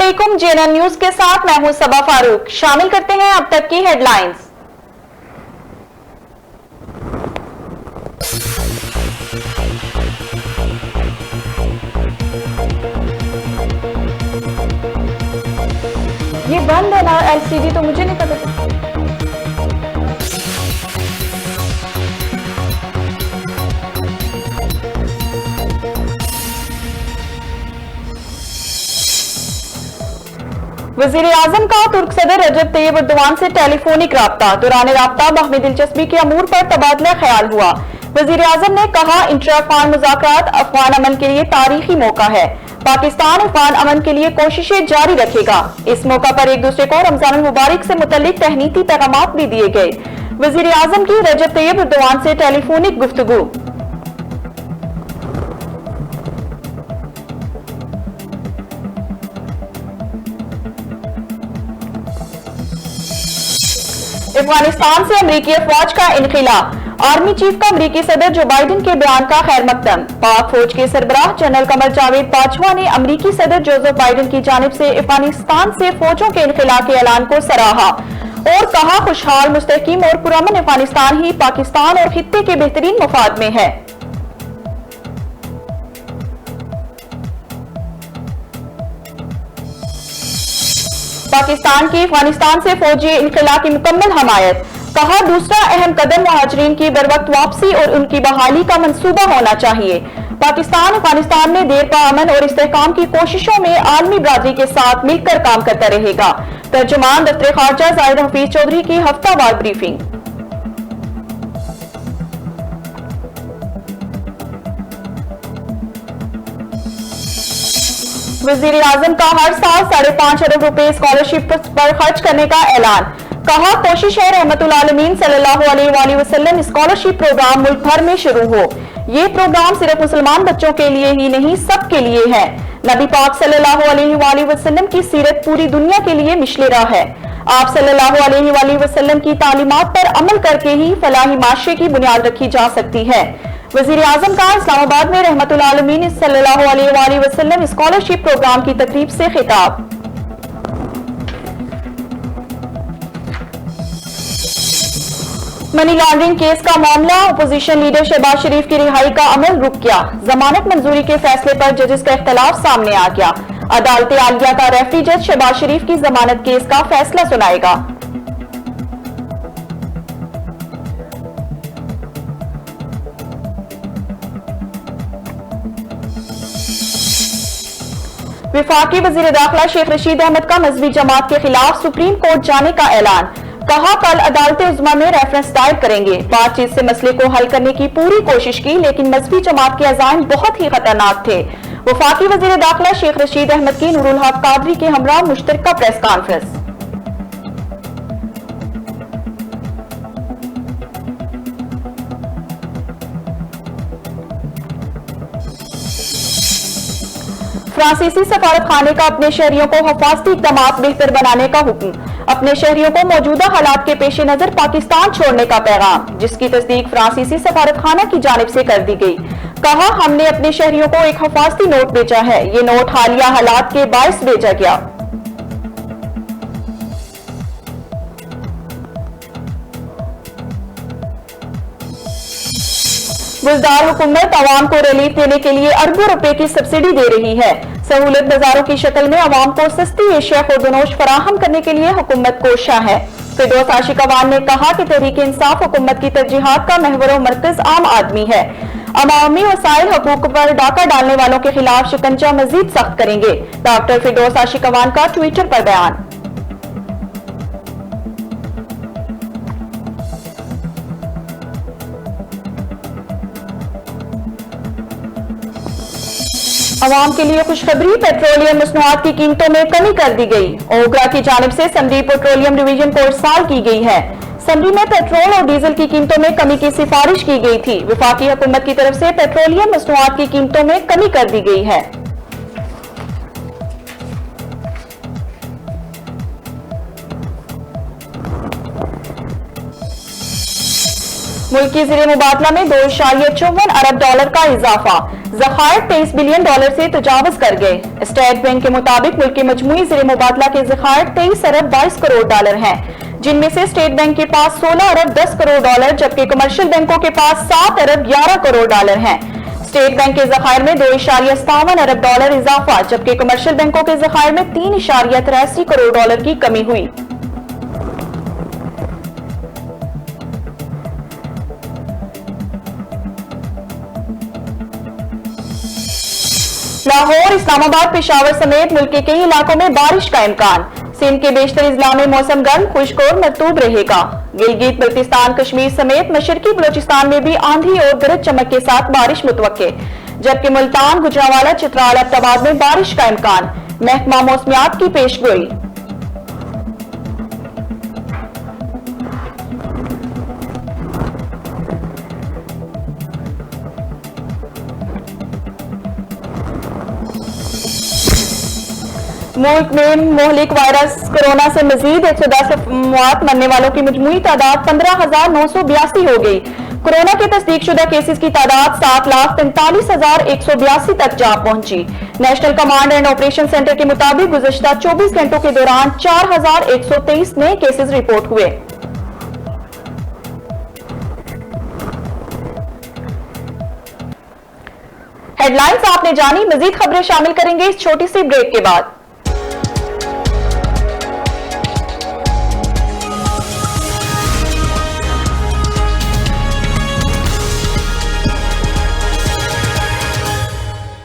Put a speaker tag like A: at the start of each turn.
A: अस्सलामुअलैकुम। जेएनएन न्यूज के साथ मैं हूं सबा फारूक। शामिल करते हैं अब तक की हेडलाइंस। ये बंद है ना एलसीडी, तो मुझे नहीं पता था। वजीर आजम का तुर्क सदर रजब तैयब एर्दोगान से टेलीफोनिक राब्ता। दौरान राब्ता बाहमी दिलचस्पी के अमूर पर तबादला ख्याल हुआ। वजीर आजम ने कहा, इंट्रा अफगान मुज़ाकरात अफगान अमन के लिए तारीखी मौका है। पाकिस्तान अफगान अमन के लिए कोशिशें जारी रखेगा। इस मौका पर एक दूसरे को रमजान मुबारक से मुतल्लिक तहनीती पैगाम भी दिए गए। वजीर आजम की रजब तैयब एर्दोगान से टेलीफोनिक गुफ्तगू। अफगानिस्तान से अमरीकी अफवाज का इनखिला। आर्मी चीफ का अमरीकी सदर जो बाइडेन के बयान का खैर मकदम। पाक फौज के सरबराह जनरल कमर जावेद बाजवा ने अमरीकी सदर जोसेफ बाइडेन की जानिब से अफगानिस्तान से फौजों के इनखिला के ऐलान को सराहा और कहा, खुशहाल, मुस्तहकीम और पुरअमन अफगानिस्तान ही पाकिस्तान और खित्ते के बेहतरीन मफाद में है। पाकिस्तान की अफगानिस्तान से फौजी इनखिला की मुकम्मल हमायत। कहा, दूसरा अहम कदम मुहाजिरीन की बरवक्त वापसी और उनकी बहाली का मंसूबा होना चाहिए। पाकिस्तान अफगानिस्तान में देर पा अमन और इस्तेहकाम की कोशिशों में आलमी बरादरी के साथ मिलकर काम करता रहेगा। तर्जुमान दफ्तर खारजा जाहिद हफीज चौधरी की हफ्तावार ब्रीफिंग। वजीर आजम का हर साल 5.5 अरब रुपए स्कॉलरशिप पर खर्च करने का ऐलान। कहा, कोशिश है रहमतुल आलमीन सल्लल्लाहु अलैहि वसल्लम स्कॉलरशिप प्रोग्राम मुल्क भर में शुरू हो। ये प्रोग्राम सिर्फ मुसलमान बच्चों के लिए ही नहीं, सबके लिए है। नबी पाक सल्लल्लाहु अलैहि वसल्लम की सीरत पूरी दुनिया के लिए मिशले राह है। आप सल्लल्लाहु अलैहि वसल्लम की तालीमात पर अमल करके ही फलाही माशरे की बुनियाद रखी जा सकती है। वजीर आजम का इस्लामाबाद में रहमतुल आलमीन सल्लल्लाहु अलैहि वसल्लम स्कॉलरशिप प्रोग्राम की तकरीब से खिताब। मनी लॉन्ड्रिंग केस का मामला। अपोजिशन लीडर शहबाज शरीफ की रिहाई का अमल रुक गया। जमानत मंजूरी के फैसले पर जजेस का इख्तलाफ सामने आ गया। अदालत आलिया का रेफरी जज शहबाज शरीफ की जमानत केस का फैसला सुनाएगा। विफाकी वजीर दाखिला शेख रशीद अहमद का मजहबी जमात के खिलाफ सुप्रीम कोर्ट जाने का ऐलान। कहा, कल अदालत उज़्मा में रेफरेंस दायर करेंगे। बातचीत से मसले को हल करने की पूरी कोशिश की, लेकिन मजहबी जमात के अज़ाइम बहुत ही खतरनाक थे। वफाकी वजीर दाखिला शेख रशीद अहमद की नूरुल हक कादरी के हमरा मुश्तरका प्रेस कॉन्फ्रेंस। फ्रांसीसी सफारत खाने का अपने शहरियों को हिफाजती इक़दामात बेहतर बनाने का हुक्म। अपने शहरियों को मौजूदा हालात के पेश नजर पाकिस्तान छोड़ने का पैगाम, जिसकी तस्दीक फ्रांसीसी सफारत खाना की जानिब से कर दी गई। कहा, हमने अपने शहरियों को एक हिफाजती नोट भेजा है। ये नोट हालिया हालात के बायस भेजा गया। बुजदार हुकूमत अवाम को रिलीफ देने के लिए अरबों रुपए की सब्सिडी दे रही है। सहूलत बाजारों की शक्ल में अवाम को सस्ती एशिया खुर्दनोश फराहम करने के लिए हुकूमत कोशा है। फिरदौस आशिक अवान ने कहा कि तहरीक इंसाफ हुकूमत की तरजीहात का महवर व मरकज आम आदमी है। अवामी वसाइल हकूक पर डाका डालने वालों के खिलाफ शिकंजा मजीद सख्त करेंगे। डॉक्टर फिरदौस आशिक अवान का ट्विटर पर बयान। अवाम के लिए खुशखबरी, पेट्रोलियम मसनूआत की कीमतों में कमी कर दी गई। ओगरा की जानिब से समरी पेट्रोलियम डिवीजन को इरसाल की गई है। समरी में पेट्रोल और डीजल की कीमतों में कमी की सिफारिश की गई थी। वफाकी हुकूमत की तरफ से पेट्रोलियम मसनूआत की कीमतों में कमी कर दी गई है। मुल्क की ज़रिए मुबादला में 2.54 अरब डॉलर का इजाफा। ज़खायर $23 बिलियन से तजावुज कर गए। स्टेट बैंक के मुताबिक मुल्क के मजमूई ज़र मुबादला के ज़खायर $23 अरब 22 करोड़ हैं, जिनमें से स्टेट बैंक के पास $16 अरब 10 करोड़, जबकि कमर्शियल बैंकों के पास $7 अरब 11 करोड़ हैं। स्टेट बैंक के ज़खायर में $2.57 अरब इजाफा, जबकि कमर्शियल बैंकों के ज़खायर में $3.83 करोड़ की कमी हुई। लाहौर, इस्लामाबाद, पेशावर समेत मुल्क के कई इलाकों में बारिश का इम्कान। सिंध के बेशतर इजला में मौसम गर्म, खुश्क और मरतूब रहेगा। गिलगित बल्तिस्तान, कश्मीर समेत मशरकी बलोचिस्तान में भी आंधी और गरज चमक के साथ बारिश मुतवक्के, जबकि मुल्तान, गुजरांवाला, चित्राल, अब्टाबाद में बारिश का इम्कान। महकमा मौसमियात की पेशगोई। मुल्क में मोहलिक वायरस कोरोना से मजीद 110 मौत, मरने वालों की मजमूई तादाद 15,982 हो गई। कोरोना के तस्दीकशुदा केसेस की तादाद 7,45,182 तक जा पहुंची। National command and operation centre के मुताबिक गुज़श्ता 24 घंटों के दौरान 4,123 नए केसेस रिपोर्ट हुए। हेडलाइंस आपने जानी, मजीद खबरें शामिल करेंगे इस छोटी सी ब्रेक के बाद।